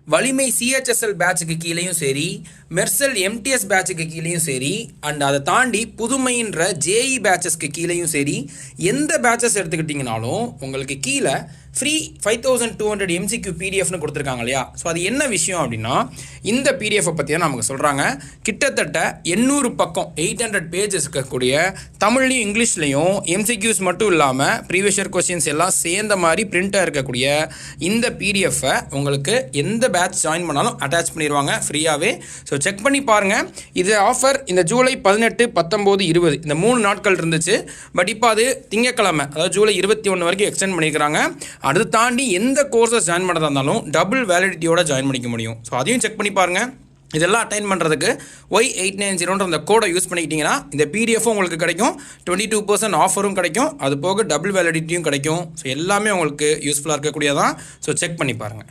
வலிமை சிஹெச்எஸ்எல் பேட்சுக்கு கீழேயும் சரி, மெர்சல் எம்டிஎஸ் பேட்சுக்கு கீழேயும் சரி, அண்ட் அதை தாண்டி புதுமைன்ற ஜேஇ பேட்சஸ்க்கு கீழேயும் சரி, எந்த பேட்சஸ் எடுத்துக்கிட்டிங்கனாலும் உங்களுக்கு கீழே ஃப்ரீ 5200 MCQ பிடிஎஃப்னு கொடுத்துருக்காங்க இல்லையா? ஸோ அது என்ன விஷயம் அப்படின்னா, இந்த பிடிஎஃப்பை பற்றி தான் நமக்கு சொல்கிறாங்க. கிட்டத்தட்ட 800 பக்கம் 800 பேஜஸ் இருக்கக்கூடிய தமிழ்லையும் இங்கிலீஷ்லையும் MCQs மட்டும் இல்லாமல் ப்ரீவியஸ் இயர் கொஸ்டின்ஸ் எல்லாம் சேர்ந்த மாதிரி பிரிண்டாக இருக்கக்கூடிய இந்த பிடிஎஃப்பை உங்களுக்கு எந்த பேட்ச் ஜாயின் பண்ணாலும் அட்டாச் பண்ணிடுவாங்க ஃப்ரீயாகவே. ஸோ செக் பண்ணி பாருங்கள். இது ஆஃபர் இந்த ஜூலை 18, 19, 20 இந்த 3 நாட்கள் இருந்துச்சு. பட் இப்போ அது திங்கக்கிழமை, அதாவது ஜூலை 21 வரைக்கும் எக்ஸ்டெண்ட் பண்ணிக்கிறாங்க. அது தாண்டி எந்த கோர்ஸஸ் ஜாயின் பண்ணுறதா இருந்தாலும் டபுள் வேலிடிட்டியோட ஜாயின் பண்ணிக்க முடியும். ஸோ அதையும் செக் பண்ணி பாருங்கள். இதெல்லாம் அட்டைன் பண்ணுறதுக்கு Y890 அந்த கோடை யூஸ் பண்ணிக்கிட்டிங்கன்னா இந்த பிடிஎஃப்பும் உங்களுக்கு கிடைக்கும், 22% ஆஃபரும் கிடைக்கும், அது போக டபுள் வேலிடிட்டியும் கிடைக்கும். ஸோ எல்லாமே உங்களுக்கு யூஸ்ஃபுல்லாக இருக்கக்கூடியதான். ஸோ செக் பண்ணி பாருங்கள்.